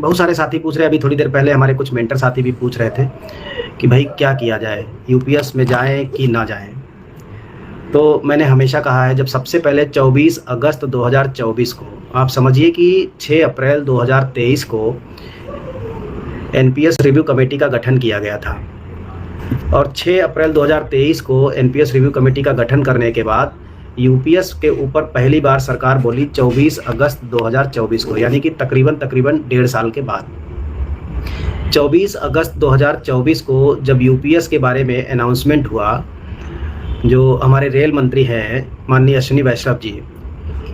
बहुत सारे साथी पूछ रहे हैं, अभी थोड़ी देर पहले हमारे कुछ मेंटर साथी भी पूछ रहे थे कि भाई क्या किया जाए, यूपीएस में जाएं कि ना जाएं। तो मैंने हमेशा कहा है, जब सबसे पहले 24 अगस्त 2024 को, आप समझिए कि 6 अप्रैल 2023 को एनपीएस रिव्यू कमेटी का गठन किया गया था, और 6 अप्रैल 2023 को एनपीएस रिव्यू कमेटी का गठन करने के बाद यूपीएस के ऊपर पहली बार सरकार बोली 24 अगस्त 2024 को, यानी कि तकरीबन 1.5 साल के बाद। 24 अगस्त 2024 को जब यूपीएस के बारे में अनाउंसमेंट हुआ, जो हमारे रेल मंत्री हैं माननीय अश्विनी वैष्णव जी,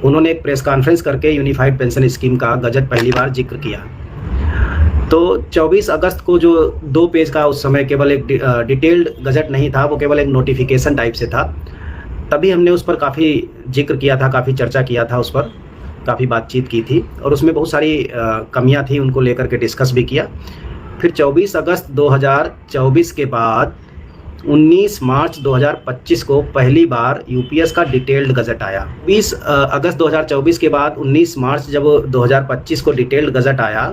उन्होंने एक प्रेस कॉन्फ्रेंस करके यूनिफाइड पेंशन स्कीम का गजट पहली बार जिक्र किया। तो 24 अगस्त को जो 2 पेज का उस समय केवल एक डिटेल्ड गजट नहीं था, वो केवल एक नोटिफिकेशन टाइप से था, तभी हमने उस पर काफ़ी जिक्र किया था, काफ़ी चर्चा किया था, उस पर काफ़ी बातचीत की थी, और उसमें बहुत सारी कमियां थी, उनको लेकर के डिस्कस भी किया। फिर 24 अगस्त 2024 के बाद 19 मार्च 2025 को पहली बार यूपीएस का डिटेल्ड गजट आया। 20 अगस्त 2024 के बाद 19 मार्च जब 2025 को डिटेल्ड गजट आया,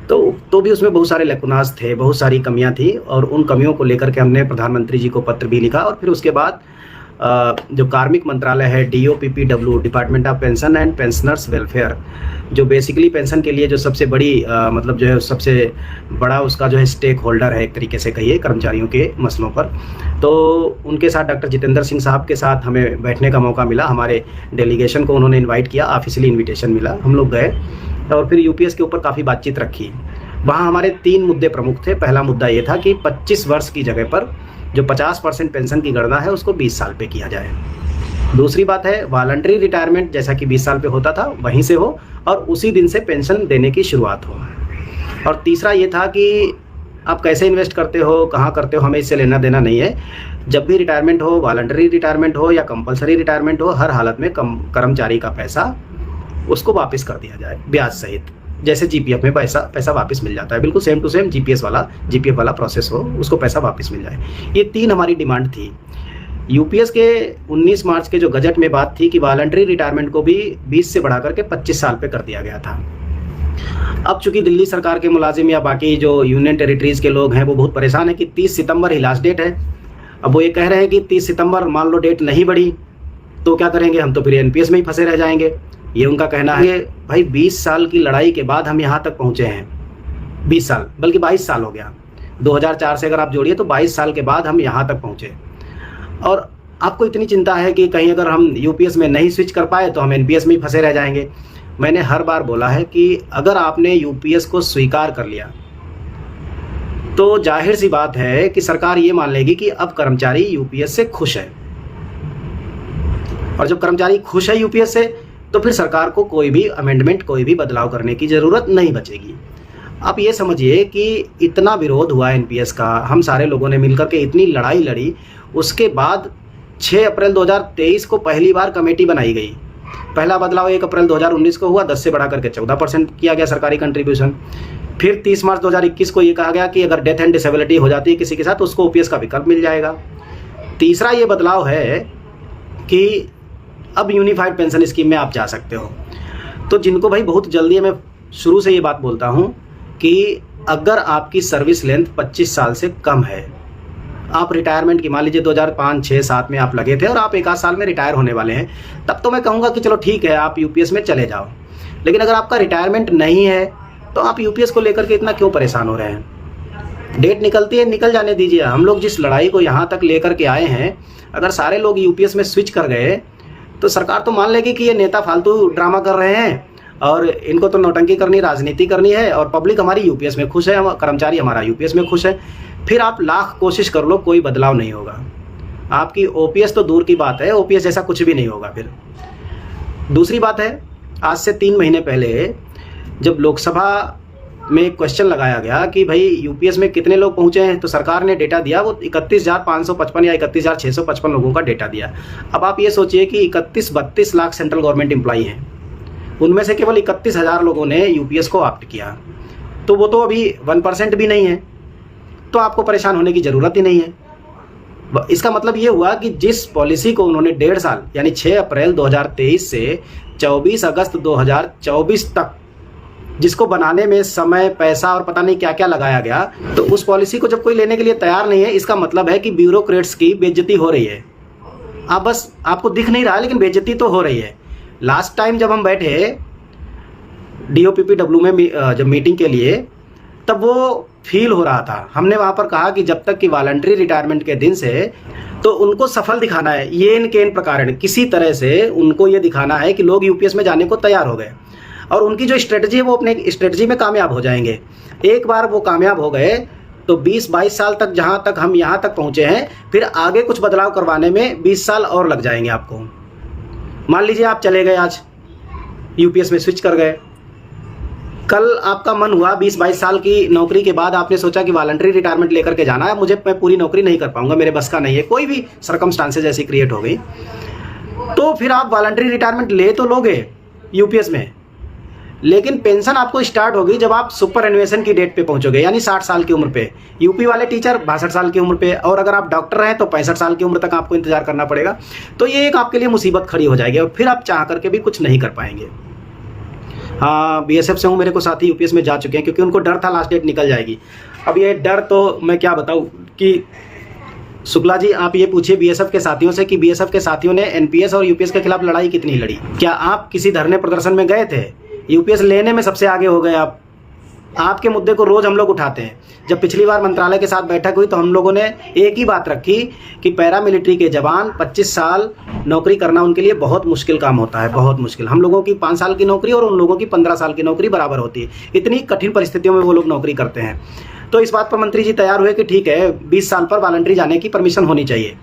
तो भी उसमें बहुत सारे लेकुनास थे, बहुत सारी कमियां थी, और उन कमियों को लेकर के हमने प्रधानमंत्री जी को पत्र भी लिखा। और फिर उसके बाद जो कार्मिक मंत्रालय है, DOPPW, department of pension and pensioners welfare, जो बेसिकली पेंशन के लिए जो सबसे बड़ी मतलब जो है सबसे बड़ा उसका जो है स्टेक होल्डर है, एक तरीके से कहिए, कर्मचारियों के मसलों पर, तो उनके साथ डॉक्टर जितेंद्र सिंह साहब के साथ हमें बैठने का मौका मिला। हमारे डेलीगेशन को उन्होंने इन्वाइट किया, ऑफिशियली इन्विटेशन मिला, हम लोग गए और फिर यूपीएस के ऊपर काफ़ी बातचीत रखी। वहाँ हमारे 3 मुद्दे प्रमुख थे। पहला मुद्दा ये था कि 25 वर्ष की जगह पर जो 50% पेंशन की गणना है उसको 20 साल पे किया जाए। दूसरी बात है वॉलंटरी रिटायरमेंट, जैसा कि 20 साल पे होता था वहीं से हो, और उसी दिन से पेंशन देने की शुरुआत हो। और तीसरा ये था कि आप कैसे इन्वेस्ट करते हो, कहाँ करते हो, हमें इससे लेना देना नहीं है। जब भी रिटायरमेंट हो, वॉलंटरी रिटायरमेंट हो या कंपलसरी रिटायरमेंट हो, हर हालत में कर्मचारी का पैसा उसको वापस कर दिया जाए ब्याज सहित, जैसे जीपीएफ में पैसा वापस मिल जाता है, बिल्कुल सेम टू सेम जीपीएफ वाला प्रोसेस हो, उसको पैसा वापस मिल जाए। ये 3 हमारी डिमांड थी। यूपीएस के 19 मार्च के जो गजट में बात थी कि वॉलंटरी रिटायरमेंट को भी 20 से बढ़ा करके 25 साल पे कर दिया गया था। अब चूंकि दिल्ली सरकार के मुलाजिम या बाकी जो यूनियन टेरिटरीज के लोग हैं वो बहुत परेशान है कि 30 सितंबर ही लास्ट डेट है। अब वो ये कह रहे हैं कि 30 सितंबर मान लो डेट नहीं बढ़ी तो क्या करेंगे, हम तो फिर एनपीएस में ही फंसे रह जाएंगे, ये उनका कहना है। भाई 20 साल की लड़ाई के बाद हम यहाँ तक पहुँचे हैं, 20 साल बल्कि 22 साल हो गया, 2004 से अगर आप जोड़िए तो 22 साल के बाद हम यहाँ तक पहुँचे। और आपको इतनी चिंता है कि कहीं अगर हम यूपीएस में नहीं स्विच कर पाए तो हम एनपीएस में ही फंसे रह जाएंगे। मैंने हर बार बोला है कि अगर आपने यूपीएस को स्वीकार कर लिया तो जाहिर सी बात है कि सरकार ये मान लेगी कि अब कर्मचारी यूपीएस से खुश है, और जब कर्मचारी खुश है यूपीएस से तो फिर सरकार को कोई भी अमेंडमेंट, कोई भी बदलाव करने की ज़रूरत नहीं बचेगी। आप ये समझिए कि इतना विरोध हुआ एनपीएस का, हम सारे लोगों ने मिलकर के इतनी लड़ाई लड़ी, उसके बाद 6 अप्रैल 2023 को पहली बार कमेटी बनाई गई। पहला बदलाव 1 अप्रैल 2019 को हुआ, 10 से बढ़ा करके 14% किया गया सरकारी कंट्रीब्यूशन। फिर 30 मार्च 2021 को ये कहा गया कि अगर डेथ एंड डिसेबिलिटी हो जाती है किसी के साथ तो उसको ओपीएस का विकल्प मिल जाएगा। तीसरा ये बदलाव है कि अब यूनिफाइड पेंशन स्कीम में आप जा सकते हो। तो जिनको भाई बहुत जल्दी है, मैं शुरू से ये बात बोलता हूँ कि अगर आपकी सर्विस लेंथ 25 साल से कम है, आप रिटायरमेंट की मान लीजिए 2005, 6, 7 में आप लगे थे और आप 1 साल में रिटायर होने वाले हैं, तब तो मैं कहूँगा कि चलो ठीक है आप यूपीएस में चले जाओ। लेकिन अगर आपका रिटायरमेंट नहीं है तो आप यूपीएस को लेकर के इतना क्यों परेशान हो रहे हैं? डेट निकलती है, निकल जाने दीजिए। हम लोग जिस लड़ाई को यहाँ तक लेकर के आए हैं, अगर सारे लोग यूपीएस में स्विच कर गए तो सरकार तो मान लेगी कि ये नेता फालतू ड्रामा कर रहे हैं और इनको तो नौटंकी करनी, राजनीति करनी है, और पब्लिक हमारी यूपीएस में खुश है, कर्मचारी हमारा यूपीएस में खुश है। फिर आप लाख कोशिश कर लो, कोई बदलाव नहीं होगा। आपकी ओपीएस तो दूर की बात है, ओपीएस जैसा कुछ भी नहीं होगा। फिर दूसरी बात है, आज से 3 महीने पहले जब लोकसभा में क्वेश्चन लगाया गया कि भाई यूपीएस में कितने लोग पहुंचे हैं, तो सरकार ने डेटा दिया, वो 31,555 या 31,655 लोगों का डेटा दिया। अब आप ये सोचिए कि 31-32 लाख सेंट्रल गवर्नमेंट एम्प्लॉई हैं, उनमें से केवल 31,000 लोगों ने यूपीएस को ऑप्ट किया, तो वो तो अभी 1% भी नहीं है। तो आपको परेशान होने की ज़रूरत ही नहीं है। इसका मतलब ये हुआ कि जिस पॉलिसी को उन्होंने 1.5 साल यानी 6 अप्रैल 2023 से 24 अगस्त 2024 तक जिसको बनाने में समय, पैसा और पता नहीं क्या क्या लगाया गया, तो उस पॉलिसी को जब कोई लेने के लिए तैयार नहीं है, इसका मतलब है कि ब्यूरोक्रेट्स की बेइज्जती हो रही है। आपको दिख नहीं रहा है, लेकिन बेइज्जती तो हो रही है। लास्ट टाइम जब हम बैठे DOPPW में जब मीटिंग के लिए, तब वो फील हो रहा था। हमने वहाँ पर कहा कि जब तक कि वॉलंटरी रिटायरमेंट के दिन से तो उनको सफल दिखाना है, ये इन प्रकार किसी तरह से उनको ये दिखाना है कि लोग यूपीएस में जाने को तैयार हो गए और उनकी जो स्ट्रेटजी है वो अपने स्ट्रेटजी में कामयाब हो जाएंगे। एक बार वो कामयाब हो गए तो 20-22 साल तक, जहाँ तक हम यहाँ तक पहुँचे हैं, फिर आगे कुछ बदलाव करवाने में 20 साल और लग जाएंगे आपको। मान लीजिए आप चले गए, आज यूपीएस में स्विच कर गए, कल आपका मन हुआ 20-22 साल की नौकरी के बाद आपने सोचा कि वॉलंटरी रिटायरमेंट लेकर के जाना है, मैं पूरी नौकरी नहीं कर पाऊंगा, मेरे बस का नहीं है, कोई भी सर्कमस्टांसेस ऐसी क्रिएट हो गई, तो फिर आप वॉलंटरी रिटायरमेंट ले तो लोगे यूपीएस में, लेकिन पेंशन आपको स्टार्ट होगी जब आप सुपर एनुएशन की डेट पे पहुंचोगे, यानी 60 साल की उम्र पे। यूपी वाले टीचर 62 साल की उम्र पे, और अगर आप डॉक्टर हैं तो 65 साल की उम्र तक आपको इंतजार करना पड़ेगा। तो ये एक आपके लिए मुसीबत खड़ी हो जाएगी और फिर आप चाह करके भी कुछ नहीं कर पाएंगे। हाँ, बीएसएफ से हूँ, मेरे को साथी यूपीएस में जा चुके हैं, क्योंकि उनको डर था लास्ट डेट निकल जाएगी। अब ये डर तो मैं क्या बताऊँ कि शुक्ला जी, आप ये पूछिए बीएसएफ के साथियों से कि बीएसएफ के साथियों ने एनपीएस और यूपीएस के खिलाफ लड़ाई कितनी लड़ी। क्या आप किसी धरने प्रदर्शन में गए थे? यूपीएस लेने में सबसे आगे हो गए आप। आपके मुद्दे को रोज हम लोग उठाते हैं। जब पिछली बार मंत्रालय के साथ बैठक हुई तो हम लोगों ने एक ही बात रखी कि पैरामिलिट्री के जवान 25 साल नौकरी करना उनके लिए बहुत मुश्किल काम होता है, बहुत मुश्किल। हम लोगों की 5 साल की नौकरी और उन लोगों की 15 साल की नौकरी बराबर होती है। इतनी कठिन परिस्थितियों में वो लोग नौकरी करते हैं। तो इस बात पर मंत्री जी तैयार हुए कि ठीक है, 20 साल पर वॉलंटरी जाने की परमिशन होनी चाहिए।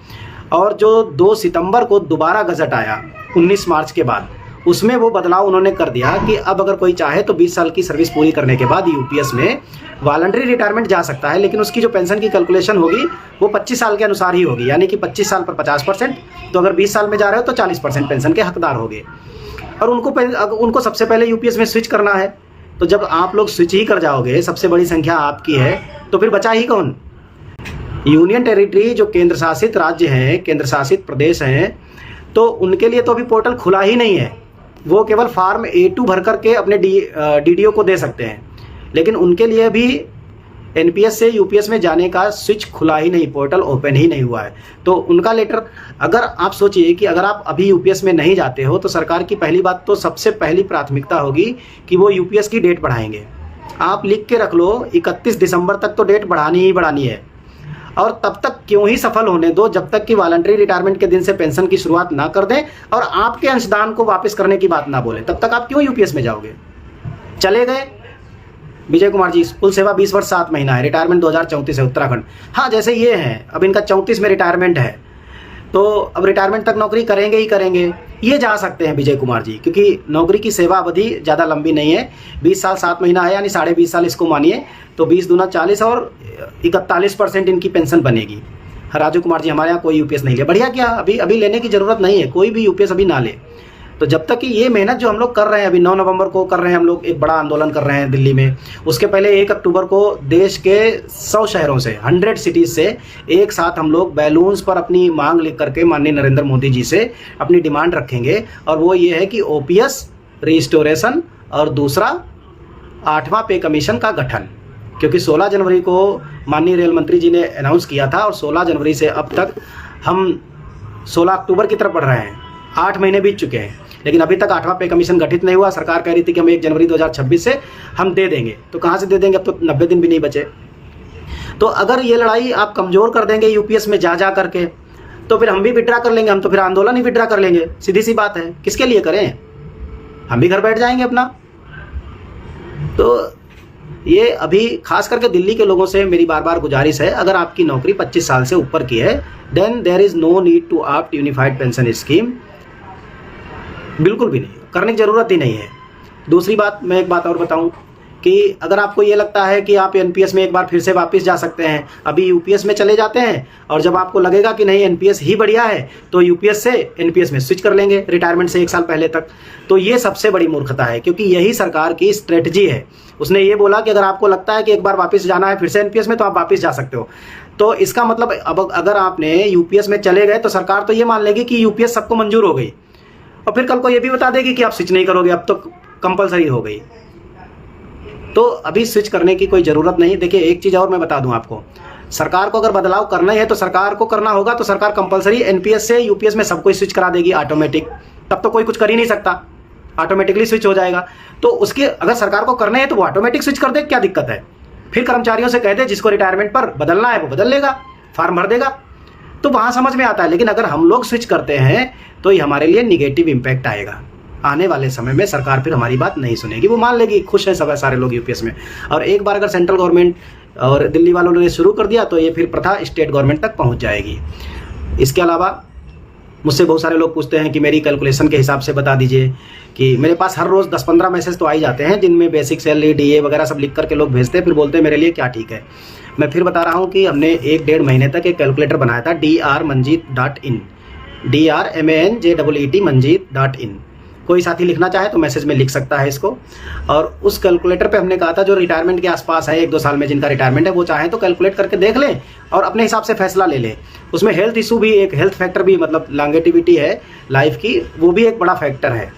और जो 2 सितंबर को दोबारा गजट आया 19 मार्च के बाद, उसमें वो बदलाव उन्होंने कर दिया कि अब अगर कोई चाहे तो 20 साल की सर्विस पूरी करने के बाद यूपीएस में वॉलंटरी रिटायरमेंट जा सकता है, लेकिन उसकी जो पेंशन की कैलकुलेशन होगी वो 25 साल के अनुसार ही होगी, यानी कि 25 साल पर 50%, तो अगर 20 साल में जा रहे हो तो 40% पेंशन के हकदार होंगे। और उनको सबसे पहले यूपीएस में स्विच करना है, तो जब आप लोग स्विच ही कर जाओगे, सबसे बड़ी संख्या आपकी है, तो फिर बचा ही कौन? यूनियन टेरिटरी, जो केंद्र शासित राज्य हैं, केंद्र शासित प्रदेश हैं, तो उनके लिए तो अभी पोर्टल खुला ही नहीं है। वो केवल फॉर्म A2 भर करके अपने DDO को दे सकते हैं, लेकिन उनके लिए भी एनपीएस से यूपीएस में जाने का स्विच खुला ही नहीं, पोर्टल ओपन ही नहीं हुआ है। तो उनका लेटर, अगर आप सोचिए कि अगर आप अभी यूपीएस में नहीं जाते हो तो सरकार की पहली बात तो सबसे पहली प्राथमिकता होगी कि वो यूपीएस की डेट बढ़ाएंगे। आप लिख के रख लो 31 दिसंबर तक तो डेट बढ़ानी ही बढ़ानी है, और तब तक क्यों ही सफल होने दो जब तक कि वॉलंटरी रिटायरमेंट के दिन से पेंशन की शुरुआत ना कर दें और आपके अंशदान को वापस करने की बात ना बोले। तब तक आप क्यों यूपीएस में जाओगे? चले गए विजय कुमार जी, कुल सेवा 20 वर्ष 7 महीना है, रिटायरमेंट 2034 है, उत्तराखंड। हाँ, जैसे ये है, अब इनका 34 में रिटायरमेंट है, तो अब रिटायरमेंट तक नौकरी करेंगे ही करेंगे। ये जा सकते हैं विजय कुमार जी, क्योंकि नौकरी की सेवा अवधि ज़्यादा लंबी नहीं है, 20 साल 7 महीना है, यानी 20.5 साल इसको मानिए, तो 20 दूना 40 और 41% इनकी पेंशन बनेगी। राजू कुमार जी, हमारे यहाँ कोई यूपीएस नहीं ले। बढ़िया, क्या अभी लेने की ज़रूरत नहीं है, कोई भी यूपीएस अभी ना ले। तो जब तक कि ये मेहनत जो हम लोग कर रहे हैं, अभी 9 नवंबर को कर रहे हैं हम लोग, एक बड़ा आंदोलन कर रहे हैं दिल्ली में, उसके पहले 1 अक्टूबर को देश के 100 शहरों से, 100 सिटीज़ से एक साथ हम लोग बैलून्स पर अपनी मांग लिख करके माननीय नरेंद्र मोदी जी से अपनी डिमांड रखेंगे। और वो ये है कि ओपीएस रिस्टोरेशन और दूसरा 8वां पे कमीशन का गठन, क्योंकि 16 जनवरी को माननीय रेल मंत्री जी ने अनाउंस किया था और 16 जनवरी से अब तक हम 16 अक्टूबर की तरफ बढ़ रहे हैं, 8 महीने बीत चुके हैं, लेकिन अभी तक 8वां पे कमीशन गठित नहीं हुआ। सरकार कह रही थी कि हम 1 जनवरी 2026 से हम दे देंगे, तो कहाँ से दे देंगे? अब तो 90 दिन भी नहीं बचे। तो अगर ये लड़ाई आप कमज़ोर कर देंगे यूपीएस में जा करके, तो फिर हम भी विड्रा कर लेंगे, हम तो फिर आंदोलन ही विड्रा कर लेंगे। सीधी सी बात है, किसके लिए करें? हम भी घर बैठ जाएंगे अपना। तो ये अभी खास करके दिल्ली के लोगों से मेरी बार बार गुजारिश है, अगर आपकी नौकरी 25 साल से ऊपर की है, then there is no need to opt unified pension scheme. बिल्कुल भी नहीं, करने की ज़रूरत ही नहीं है। दूसरी बात, मैं एक बात और बताऊं कि अगर आपको ये लगता है कि आप एनपीएस में एक बार फिर से वापस जा सकते हैं, अभी यूपीएस में चले जाते हैं, और जब आपको लगेगा कि नहीं एनपीएस ही बढ़िया है तो यूपीएस से एनपीएस में स्विच कर लेंगे रिटायरमेंट से 1 साल पहले तक। तो ये सबसे बड़ी मूर्खता है, क्योंकि यही सरकार की स्ट्रेटजी है। उसने ये बोला कि अगर आपको लगता है कि एक बार वापस जाना है फिर से एनपीएस में, तो आप वापस जा सकते हो। तो इसका मतलब अब अगर आपने यूपीएस में चले गए तो सरकार तो ये मान लेगी कि यूपीएस सबको मंजूर हो गई, और फिर कल को ये भी बता देगी कि आप स्विच नहीं करोगे, अब तो कंपलसरी हो गई। तो अभी स्विच करने की कोई ज़रूरत नहीं। देखिए एक चीज़ और मैं बता दूं आपको, सरकार को अगर बदलाव करना ही है तो सरकार को करना होगा, तो सरकार कंपलसरी एनपीएस से यूपीएस में सबको स्विच करा देगी ऑटोमेटिक, तब तो कोई कुछ कर ही नहीं सकता, ऑटोमेटिकली स्विच हो जाएगा। तो उसके अगर सरकार को करना है तो वो ऑटोमेटिक स्विच कर दे, क्या दिक्कत है? फिर कर्मचारियों से कह दे जिसको रिटायरमेंट पर बदलना है वो बदल लेगा, फॉर्म भर देगा, तो वहाँ समझ में आता है। लेकिन अगर हम लोग स्विच करते हैं तो ये हमारे लिए निगेटिव इम्पैक्ट आएगा। आने वाले समय में सरकार फिर हमारी बात नहीं सुनेगी, वो मान लेगी खुश है सब सारे लोग यूपीएस में। और एक बार अगर सेंट्रल गवर्नमेंट और दिल्ली वालों ने शुरू कर दिया तो ये फिर प्रथा स्टेट गवर्नमेंट तक पहुँच जाएगी। इसके अलावा मुझसे बहुत सारे लोग पूछते हैं कि मेरी कैलकुलेशन के हिसाब से बता दीजिए, कि मेरे पास हर रोज़ 10-15 मैसेज तो आ ही जाते हैं जिनमें बेसिक सैलरी डीए वगैरह सब लिख करके लोग भेजते हैं, फिर बोलते हैं मेरे लिए क्या ठीक है। मैं फिर बता रहा हूँ कि हमने 1-1.5 महीने तक एक कैलकुलेटर बनाया था, drmanjeet.in, DRMANJEET manjeet.in। कोई साथी लिखना चाहे तो मैसेज में लिख सकता है इसको। और उस कैलकुलेटर पे हमने कहा था जो रिटायरमेंट के आसपास है 1-2 साल में जिनका रिटायरमेंट है वो चाहे तो कैलकुलेट करके देख लें और अपने हिसाब से फैसला ले लें। उसमें हेल्थ इशू भी, एक हेल्थ फैक्टर भी, मतलब लॉन्गेटिविटी है लाइफ की, वो भी एक बड़ा फैक्टर है।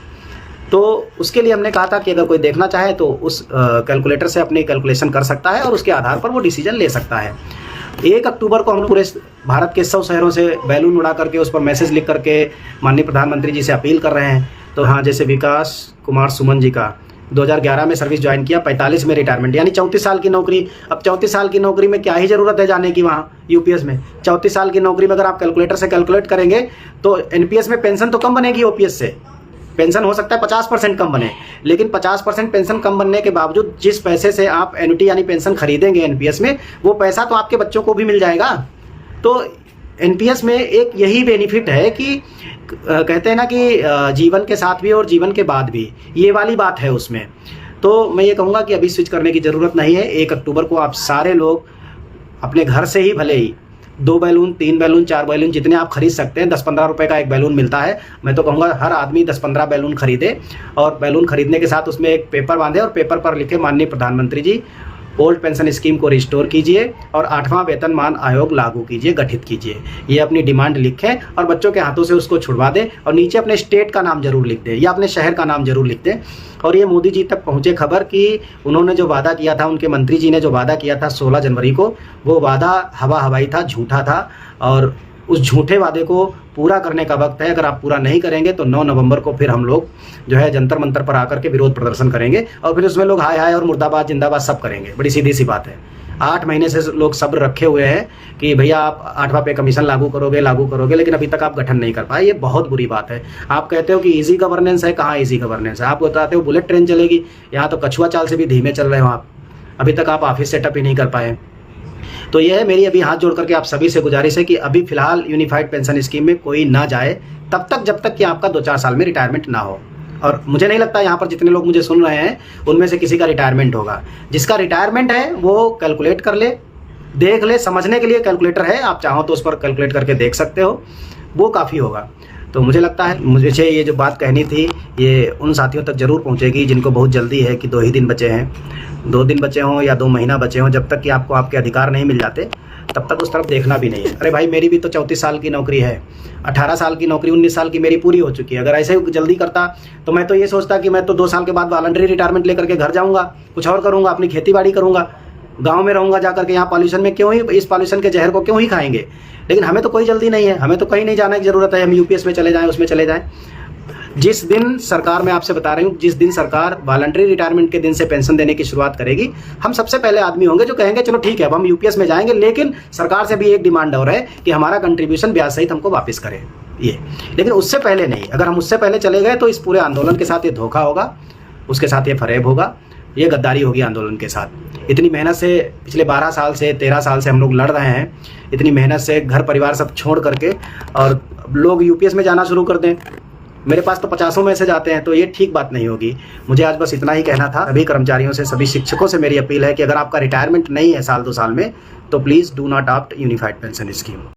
तो उसके लिए हमने कहा था कि अगर कोई देखना चाहे तो उस कैलकुलेटर से अपनी कैलकुलेशन कर सकता है और उसके आधार पर वो डिसीजन ले सकता है। 1 अक्टूबर को हम पूरे भारत के 100 शहरों से बैलून उड़ा करके उस पर मैसेज लिख करके माननीय प्रधानमंत्री जी से अपील कर रहे हैं। तो हाँ, जैसे विकास कुमार सुमन जी का 2011 में सर्विस ज्वाइन किया, 45 में रिटायरमेंट, यानी 34 साल की नौकरी। अब 34 साल की नौकरी में क्या ही ज़रूरत है जाने की वहाँ यूपीएस में। 34 साल की नौकरी में अगर आप कैलकुलेटर से कैलकुलेट करेंगे तो एनपीएस में पेंशन तो कम बनेगी, ओपीएस से पेंशन हो सकता है 50% कम बने, लेकिन 50% पेंशन कम बनने के बावजूद जिस पैसे से आप एन्युटी यानी पेंशन खरीदेंगे एनपीएस में, वो पैसा तो आपके बच्चों को भी मिल जाएगा। तो एनपीएस में एक यही बेनिफिट है कि कहते हैं ना कि जीवन के साथ भी और जीवन के बाद भी, ये वाली बात है उसमें। तो मैं ये कहूँगा कि अभी स्विच करने की ज़रूरत नहीं है। 1 अक्टूबर को आप सारे लोग अपने घर से ही भले ही 2 बैलून, 3 बैलून, 4 बैलून, जितने आप खरीद सकते हैं, 10-15 रुपये का एक बैलून मिलता है। मैं तो कहूँगा हर आदमी 10-15 बैलून खरीदे और बैलून खरीदने के साथ उसमें एक पेपर बांधे और पेपर पर लिखे माननीय प्रधानमंत्री जी ओल्ड पेंशन स्कीम को रिस्टोर कीजिए और 8वां वेतनमान आयोग लागू कीजिए, गठित कीजिए। ये अपनी डिमांड लिखें और बच्चों के हाथों से उसको छुड़वा दें और नीचे अपने स्टेट का नाम जरूर लिख दें या अपने शहर का नाम जरूर लिख दें। और ये मोदी जी तक पहुँचे खबर कि उन्होंने जो वादा किया था, उनके मंत्री जी ने जो वादा किया था 16 जनवरी को, वो वादा हवा हवाई था, झूठा था। और उस झूठे वादे को पूरा करने का वक्त है। अगर आप पूरा नहीं करेंगे तो 9 नवंबर को फिर हम लोग जो है जंतर मंतर पर आकर के विरोध प्रदर्शन करेंगे और फिर उसमें लोग हाय हाय और मुर्दाबाद जिंदाबाद सब करेंगे। बड़ी सीधी सी बात है। 8 महीने से लोग सब्र रखे हुए हैं कि भैया आप 8वां पे कमीशन लागू करोगे, लेकिन अभी तक आप गठन नहीं कर पाए। ये बहुत बुरी बात है। आप कहते हो कि इजी गवर्नेंस है, कहाँ इजी गवर्नेंस है? आप बताते हो बुलेट ट्रेन चलेगी, यहाँ तो कछुआ चाल से भी धीमे चल रहे हो आप। अभी तक आप ऑफिस सेटअप ही नहीं कर पाए। तो यह है मेरी अभी हाथ जोड़ करके आप सभी से गुजारिश है कि अभी फिलहाल यूनिफाइड पेंशन स्कीम में कोई ना जाए तब तक, जब तक कि आपका 2-4 साल में रिटायरमेंट ना हो। और मुझे नहीं लगता यहाँ पर जितने लोग मुझे सुन रहे हैं उनमें से किसी का रिटायरमेंट होगा। जिसका रिटायरमेंट है वो कैलकुलेट कर ले, देख ले। समझने के लिए कैलकुलेटर है, आप चाहो तो उस पर कैलकुलेट करके देख सकते हो, वो काफ़ी होगा। तो मुझे लगता है मुझे ये जो बात कहनी थी ये उन साथियों तक ज़रूर पहुँचेगी जिनको बहुत जल्दी है कि 2 ही दिन बचे हैं, 2 दिन बचे हों या 2 महीना बचे हों। जब तक कि आपको आपके अधिकार नहीं मिल जाते तब तक उस तरफ देखना भी नहीं है। अरे भाई, मेरी भी तो 34 साल की नौकरी है, 18 साल की नौकरी, 19 साल की मेरी पूरी हो चुकी है। अगर ऐसे जल्दी करता तो मैं तो ये सोचता कि मैं तो 2 साल के बाद वॉलंटरी रिटायरमेंट लेकर के घर जाऊँगा, कुछ और करूँगा, अपनी खेती बाड़ी करूँगा, गाँव में रहूँगा जाकर के। यहाँ पॉल्यूशन में क्यों ही, इस पॉल्यूशन के जहर को क्यों ही खाएंगे? लेकिन हमें तो कोई जल्दी नहीं है, हमें तो कहीं नहीं जाने की ज़रूरत है। हम यूपीएस में चले जाएँ, उसमें चले जाएँ। जिस दिन सरकार, मैं आपसे बता रही हूँ, जिस दिन सरकार वॉलंटरी रिटायरमेंट के दिन से पेंशन देने की शुरुआत करेगी, हम सबसे पहले आदमी होंगे जो कहेंगे चलो ठीक है अब हम यूपीएस में जाएंगे, लेकिन सरकार से भी एक डिमांड और है कि हमारा कंट्रीब्यूशन ब्याज सहित हमको वापस करें ये। लेकिन उससे पहले नहीं। अगर हम उससे पहले चले गए तो इस पूरे आंदोलन के साथ ये धोखा होगा, उसके साथ ये फरेब होगा, ये गद्दारी होगी आंदोलन के साथ। इतनी मेहनत से पिछले 12 साल से 13 साल से हम लोग लड़ रहे हैं, इतनी मेहनत से घर परिवार सब छोड़ करके, और लोग यूपीएस में जाना शुरू कर दें। मेरे पास तो 50 में से जाते हैं, तो ये ठीक बात नहीं होगी। मुझे आज बस इतना ही कहना था। सभी कर्मचारियों से, सभी शिक्षकों से मेरी अपील है कि अगर आपका रिटायरमेंट नहीं है साल 2 साल में तो please do not opt unified pension scheme.